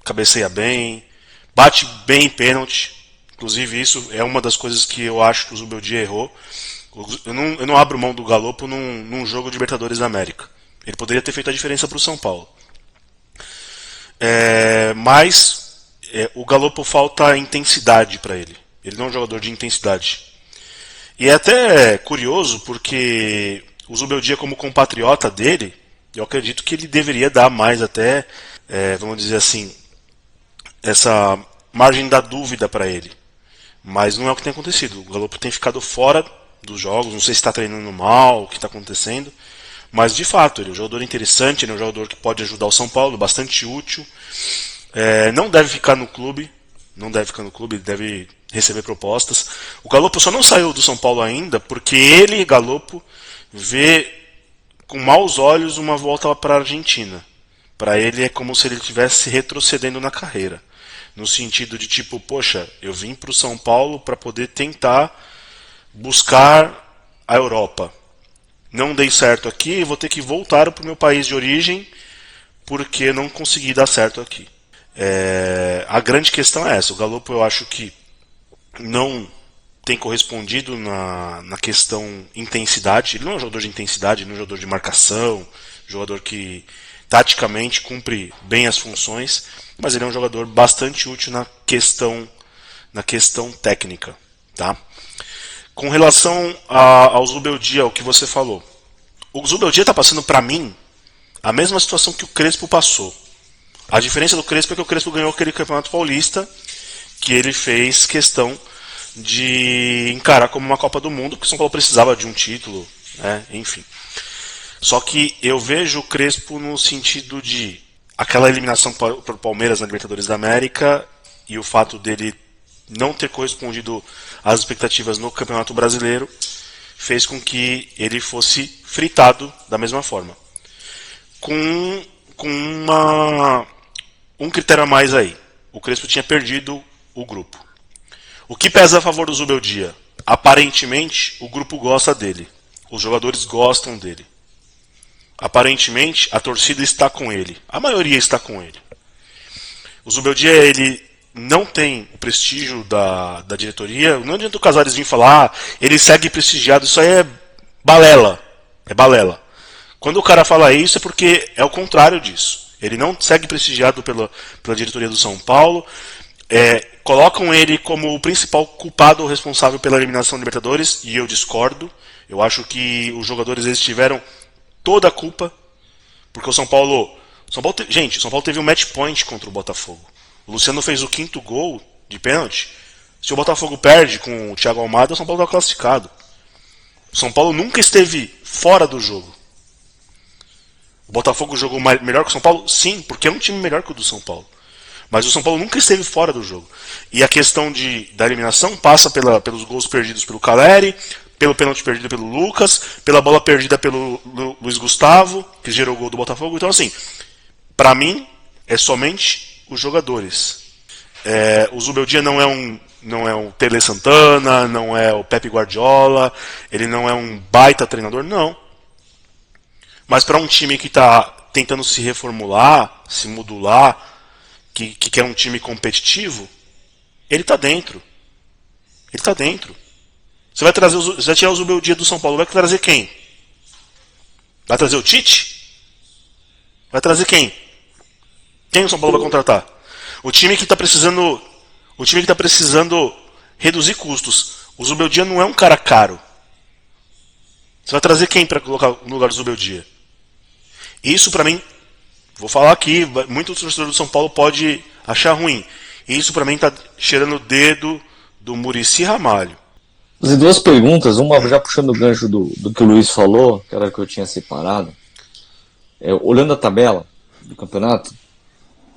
cabeceia bem, bate bem em pênalti. Inclusive isso é uma das coisas que eu acho que o Zubeldia errou. Eu não abro mão do Galopo num jogo de Libertadores da América. Ele poderia ter feito a diferença para o São Paulo. Mas o Galopo falta intensidade para ele. Ele não é um jogador de intensidade. E é até curioso porque o Zubeldia, como compatriota dele, eu acredito que ele deveria dar mais até, vamos dizer assim, essa margem da dúvida para ele. Mas não é o que tem acontecido. O Galopo tem ficado fora dos jogos, não sei se está treinando mal, o que está acontecendo. Mas de fato, ele é um jogador interessante, ele é um jogador que pode ajudar o São Paulo, bastante útil. Não deve ficar no clube, ele deve receber propostas. O Galopo só não saiu do São Paulo ainda porque ele, Galopo, vê com maus olhos uma volta para a Argentina. Para ele é como se ele estivesse retrocedendo na carreira. No sentido de tipo, poxa, eu vim para o São Paulo para poder tentar buscar a Europa. Não dei certo aqui, vou ter que voltar para o meu país de origem porque não consegui dar certo aqui. A grande questão é essa. O Galo eu acho que não tem correspondido na questão intensidade. Ele não é um jogador de intensidade, ele não é um jogador de marcação, jogador que taticamente cumpre bem as funções, mas ele é um jogador bastante útil na questão técnica, tá? Com relação ao Zubeldia, o que você falou, o Zubeldia está passando para mim a mesma situação que o Crespo passou. A diferença do Crespo é que o Crespo ganhou aquele Campeonato Paulista que ele fez questão de encarar como uma Copa do Mundo, porque o São Paulo precisava de um título, né? Enfim. Só que eu vejo o Crespo no sentido de aquela eliminação para o Palmeiras na Libertadores da América e o fato dele não ter correspondido às expectativas no Campeonato Brasileiro fez com que ele fosse fritado da mesma forma. Com um critério a mais aí. O Crespo tinha perdido o grupo. O que pesa a favor do Zubeldia? Aparentemente, o grupo gosta dele. Os jogadores gostam dele. Aparentemente, a torcida está com ele. A maioria está com ele. O Zubeldia, ele não tem o prestígio da diretoria. Não adianta o Casares vir falar, ele segue prestigiado. Isso aí é balela. É balela. Quando o cara fala isso é porque é o contrário disso. Ele não segue prestigiado pela diretoria do São Paulo. Colocam ele como o principal culpado ou responsável pela eliminação da Libertadores, e eu discordo. Eu acho que os jogadores eles tiveram toda a culpa, porque o São Paulo teve um match point contra o Botafogo. O Luciano fez o 5º gol de pênalti. Se o Botafogo perde com o Thiago Almada, o São Paulo está classificado. O São Paulo nunca esteve fora do jogo. O Botafogo jogou melhor que o São Paulo? Sim, porque é um time melhor que o do São Paulo. Mas o São Paulo nunca esteve fora do jogo. E a questão da eliminação passa pelos gols perdidos pelo Caleri, pelo pênalti perdido pelo Lucas, pela bola perdida pelo Luiz Gustavo, que gerou o gol do Botafogo. Então, assim, pra mim, é somente os jogadores. O Zubeldia não é um Tele Santana, não é o Pepe Guardiola, ele não é um baita treinador, não. Mas para um time que está tentando se reformular, se modular, que quer um time competitivo, ele está dentro. Ele está dentro. Você vai tirar o Zubeldia do São Paulo, vai trazer quem? Vai trazer o Tite? Vai trazer quem? Quem o São Paulo vai contratar? O time que está precisando reduzir custos. O Zubeldia não é um cara caro. Você vai trazer quem para colocar no lugar do Zubeldia? Isso para mim, vou falar aqui, muitos torcedores do São Paulo pode achar ruim. Isso para mim está cheirando o dedo do Muricy Ramalho. Fazer duas perguntas, uma já puxando o gancho do que o Luiz falou, que era o que eu tinha separado. Olhando a tabela do campeonato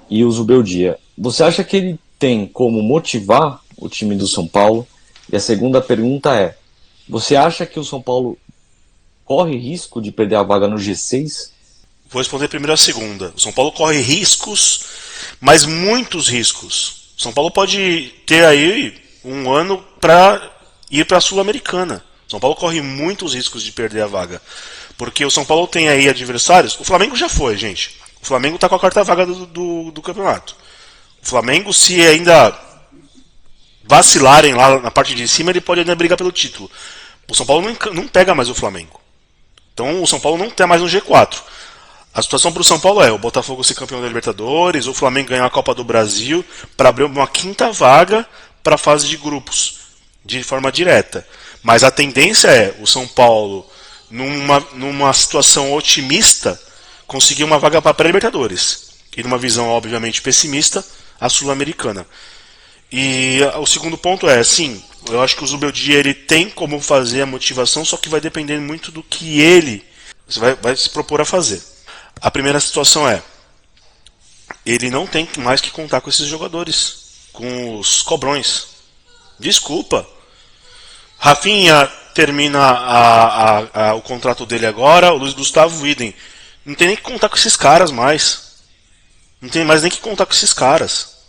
e o Zubeldia, você acha que ele tem como motivar o time do São Paulo? E a segunda pergunta é, você acha que o São Paulo corre risco de perder a vaga no G6? Vou responder primeiro a segunda. O São Paulo corre riscos, mas muitos riscos. O São Paulo pode ter aí um ano para ir para a Sul-Americana. O São Paulo corre muitos riscos de perder a vaga. Porque o São Paulo tem aí adversários. O Flamengo já foi, gente. O Flamengo está com a quarta vaga do campeonato. O Flamengo, se ainda vacilarem lá na parte de cima, ele pode ainda brigar pelo título. O São Paulo não pega mais o Flamengo. Então o São Paulo não está mais no G4. A situação para o São Paulo é o Botafogo ser campeão da Libertadores, o Flamengo ganhar a Copa do Brasil para abrir uma quinta vaga para a fase de grupos, de forma direta. Mas a tendência é o São Paulo, numa situação otimista, conseguir uma vaga para a pré-Libertadores. E numa visão, obviamente, pessimista, a Sul-Americana. E o segundo ponto é, sim, eu acho que o Zubeldia ele tem como fazer a motivação, só que vai depender muito do que ele vai se propor a fazer. A primeira situação é, ele não tem mais que contar com esses jogadores, com os cobrões. Desculpa. Rafinha termina o contrato dele agora, o Luiz Gustavo idem. Não tem nem que contar com esses caras mais. Não tem mais nem que contar com esses caras.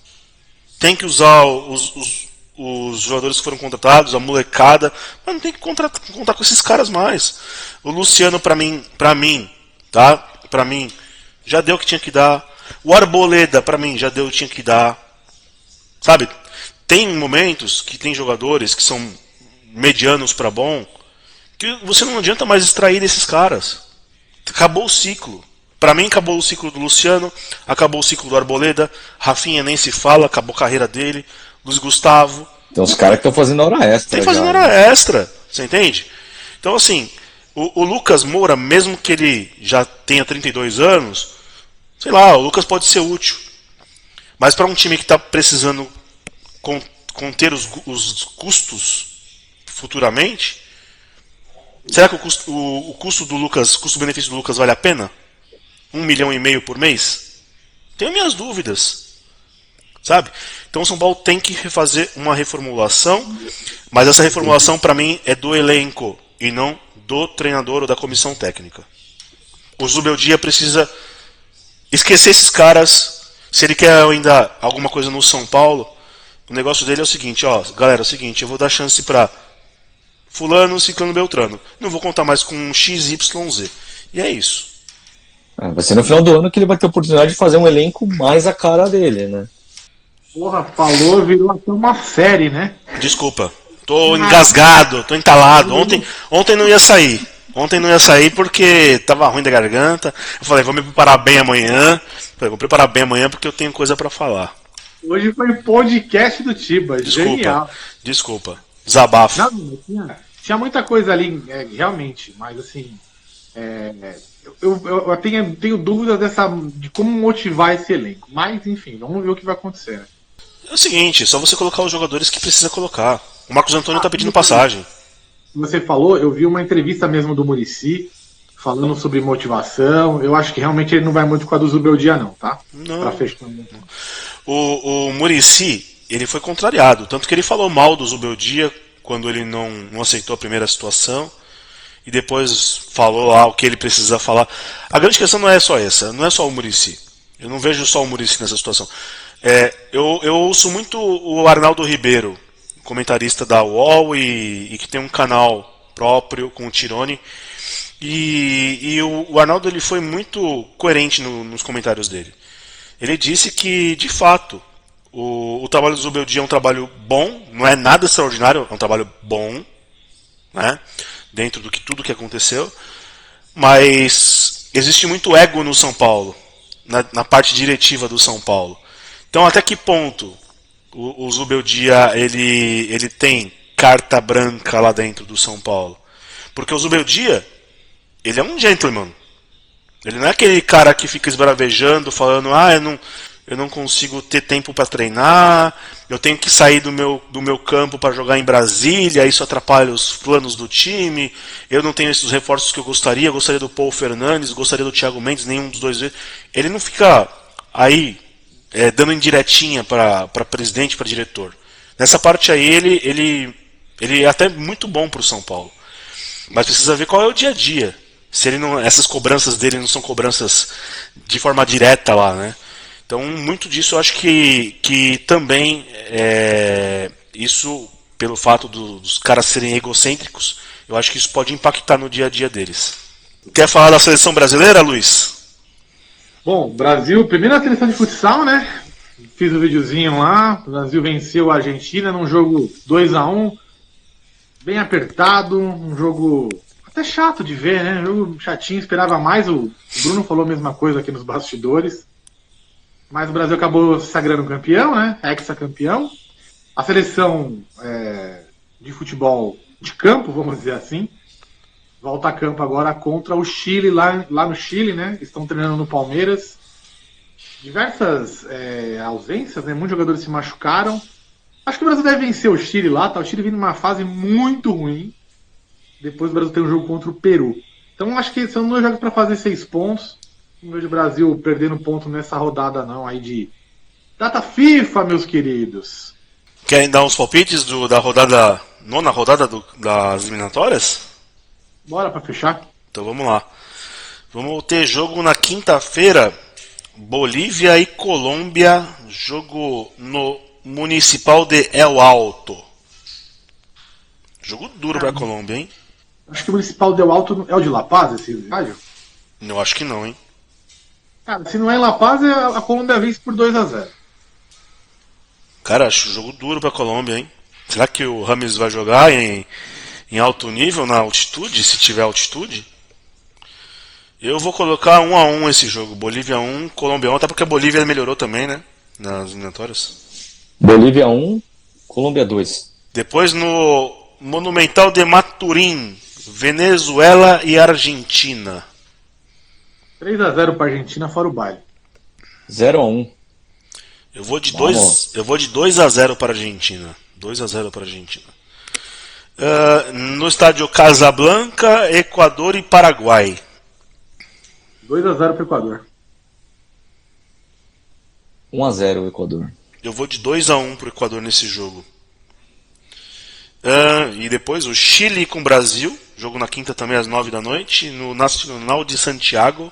Tem que usar os jogadores que foram contratados, a molecada, mas não tem que contar com esses caras mais. O Luciano, pra mim, tá? Pra mim, Já deu o que tinha que dar. O Arboleda, pra mim, já deu o que tinha que dar. Sabe? Tem momentos que tem jogadores que são medianos pra bom, que você não adianta mais extrair desses caras. Acabou o ciclo. Pra mim, acabou o ciclo do Luciano, acabou o ciclo do Arboleda, Rafinha nem se fala, acabou a carreira dele, Luiz Gustavo. Tem uns caras que estão fazendo hora extra. Tem fazendo hora extra, você entende? Então, assim, o Lucas Moura, mesmo que ele já tenha 32 anos, sei lá, o Lucas pode ser útil. Mas para um time que está precisando conter os custos futuramente, será que o custo do Lucas, custo-benefício do Lucas vale a pena? 1,5 milhão por mês? Tenho minhas dúvidas. Sabe? Então o São Paulo tem que fazer uma reformulação, mas essa reformulação para mim é do elenco e não do treinador ou da comissão técnica. O Zubeldia precisa esquecer esses caras. Se ele quer ainda alguma coisa no São Paulo, o negócio dele é o seguinte, ó, galera, é o seguinte, eu vou dar chance para fulano, ciclano, beltrano. Não vou contar mais com XYZ. E é isso. Vai ser no final do ano que ele vai ter a oportunidade de fazer um elenco mais a cara dele, né? Porra, falou, virou até uma série, né? Desculpa, tô engasgado, tô entalado. Ontem não ia sair. Ontem não ia sair porque tava ruim da garganta. Eu falei, vou me preparar bem amanhã. Vou preparar bem amanhã porque eu tenho coisa pra falar. Hoje foi podcast do Tiba, genial. Desculpa, desabafo. Não, tinha muita coisa ali, realmente, mas assim, eu tenho dúvidas de como motivar esse elenco. Mas, enfim, vamos ver o que vai acontecer. Né? É o seguinte, é só você colocar os jogadores que precisa colocar. O Marcos Antônio tá pedindo passagem. Você falou, eu vi uma entrevista mesmo do Muricy falando sobre motivação. Eu acho que realmente ele não vai muito com a do Zubeldia, não, tá? Não. Pra fechar. O Muricy, ele foi contrariado. Tanto que ele falou mal do Zubeldia quando ele não aceitou a primeira situação. E depois falou lá o que ele precisa falar. A grande questão não é só essa, não é só o Muricy. Eu não vejo só o Muricy nessa situação. Eu ouço muito o Arnaldo Ribeiro, comentarista da UOL e que tem um canal próprio com o Tirone. E o Arnaldo ele foi muito coerente nos comentários dele. Ele disse que, de fato, o trabalho do Zubeldia é um trabalho bom, não é nada extraordinário, é um trabalho bom, né? Dentro do que tudo que aconteceu, mas existe muito ego no São Paulo, na parte diretiva do São Paulo. Então, até que ponto o Zubeldia ele tem carta branca lá dentro do São Paulo? Porque o Zubeldia, ele é um gentleman. Ele não é aquele cara que fica esbravejando, falando, eu não consigo ter tempo para treinar, eu tenho que sair do meu campo para jogar em Brasília, isso atrapalha os planos do time, eu não tenho esses reforços que eu gostaria do Paul Fernandes, gostaria do Thiago Mendes, nenhum dos dois. Ele não fica aí dando indiretinha para presidente, para diretor. Nessa parte aí ele é até muito bom para o São Paulo. Mas precisa ver qual é o dia a dia. Se ele não, essas cobranças dele não são cobranças de forma direta lá, né? Então, muito disso eu acho que também isso, pelo fato dos caras serem egocêntricos, eu acho que isso pode impactar no dia a dia deles. Quer falar da seleção brasileira, Luiz? Bom, Brasil, primeira seleção de futsal, né? Fiz o videozinho lá. O Brasil venceu a Argentina num jogo 2-1, bem apertado, um jogo até chato de ver, né? Um jogo chatinho, esperava mais. O Bruno falou a mesma coisa aqui nos bastidores. Mas o Brasil acabou se sagrando campeão, né? Ex-campeão. A seleção de futebol de campo, vamos dizer assim, volta a campo agora contra o Chile, lá no Chile, né? Estão treinando no Palmeiras. Diversas ausências, né? Muitos jogadores se machucaram. Acho que o Brasil deve vencer o Chile lá, tá? O Chile vindo numa fase muito ruim. Depois o Brasil tem um jogo contra o Peru. Então acho que são 2 jogos para fazer 6 pontos. Não vejo o Brasil perdendo ponto nessa rodada não, aí de data FIFA, meus queridos. Querem dar uns palpites da rodada, nona rodada das eliminatórias? Bora para fechar. Então vamos lá. Vamos ter jogo na quinta-feira, Bolívia e Colômbia, jogo no Municipal de El Alto. Jogo duro pra Colômbia, hein? Acho que o Municipal de El Alto é o de La Paz, esse estádio? Eu acho que não, hein? Cara, se não é em La Paz, a Colômbia vence por 2-0. Cara, acho jogo duro pra Colômbia, hein? Será que o Rames vai jogar em alto nível, na altitude, se tiver altitude? Eu vou colocar 1-1 esse jogo. Bolívia 1, Colômbia 1, até porque a Bolívia melhorou também, né? Nas eliminatórias. Bolívia 1, Colômbia 2. Depois no Monumental de Maturim, Venezuela e Argentina. 3-0 pra Argentina, fora o baile. 0-1. Eu vou de 2-0 para a Argentina. 2-0 para a Argentina. No estádio Casablanca, Equador e Paraguai. 2-0 pro Equador. 1-0 o Equador. Eu vou de 2-1 pro Equador nesse jogo. E depois o Chile com o Brasil. Jogo na quinta também às 9 da noite. No Nacional de Santiago.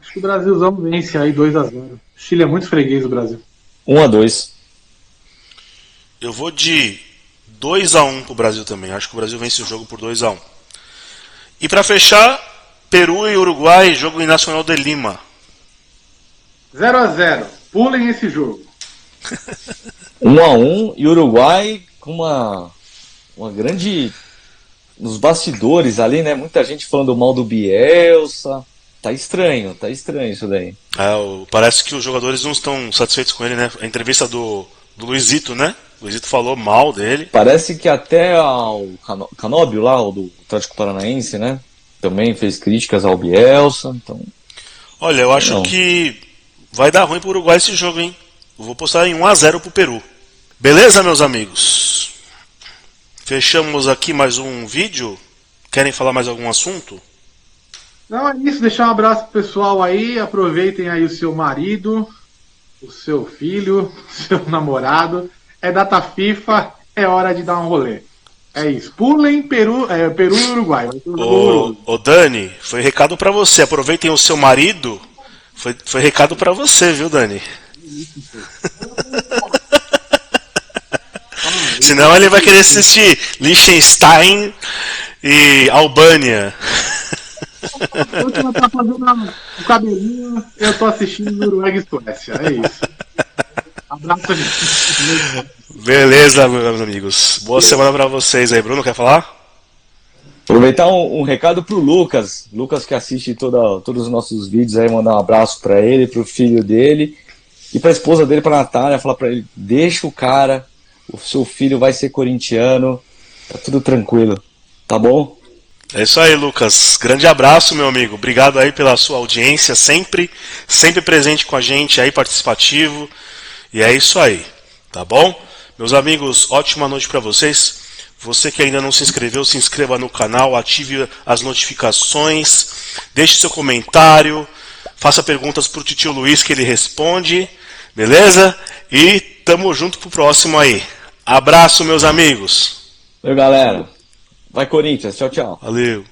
Acho que o Brasilzão vence aí 2-0. Chile é muito freguês do Brasil. 1-2. Eu vou de 2-1 pro Brasil também. Acho que o Brasil vence o jogo por 2-1. E pra fechar, Peru e Uruguai, jogo em Nacional de Lima. 0-0. Pulem esse jogo. 1-1 e Uruguai com uma grande... Nos bastidores ali, né? Muita gente falando mal do Bielsa. Tá estranho isso daí. Parece que os jogadores não estão satisfeitos com ele, né? A entrevista do Luizito, né? O Luizito falou mal dele. Parece que até o Canóbio lá, o do Atlético Paranaense, né? Também fez críticas ao Bielsa. Então... Olha, eu acho que vai dar ruim pro Uruguai esse jogo, hein? Eu vou postar em 1-0 pro Peru. Beleza, meus amigos? Fechamos aqui mais um vídeo. Querem falar mais algum assunto? Não, é isso. Deixar um abraço pro pessoal aí. Aproveitem aí o seu marido, o seu filho, o seu namorado. É data FIFA, é hora de dar um rolê. É isso. Pulem Peru e Uruguai. Ô Dani, foi recado pra você. Aproveitem o seu marido. Foi recado pra você, viu, Dani? Senão ele vai querer assistir Liechtenstein e Albânia. Enquanto ela tá fazendo o cabelinho, eu tô assistindo Noruega e Suécia. É isso. Abraço, gente. Beleza, meus amigos. Boa semana pra vocês aí. Bruno, quer falar? Aproveitar um recado pro Lucas. Lucas que assiste todos os nossos vídeos aí, mandar um abraço pra ele, pro filho dele e pra esposa dele, pra Natália, falar pra ele, deixa o cara, o seu filho vai ser corintiano, tá tudo tranquilo, tá bom? É isso aí, Lucas. Grande abraço, meu amigo. Obrigado aí pela sua audiência, sempre presente com a gente aí, participativo. E é isso aí, tá bom? Meus amigos, ótima noite pra vocês. Você que ainda não se inscreveu, se inscreva no canal, ative as notificações, deixe seu comentário, faça perguntas pro titio Luiz que ele responde, beleza? E tamo junto pro próximo aí. Abraço, meus amigos. Oi, galera. Vai, Corinthians. Tchau, tchau. Valeu.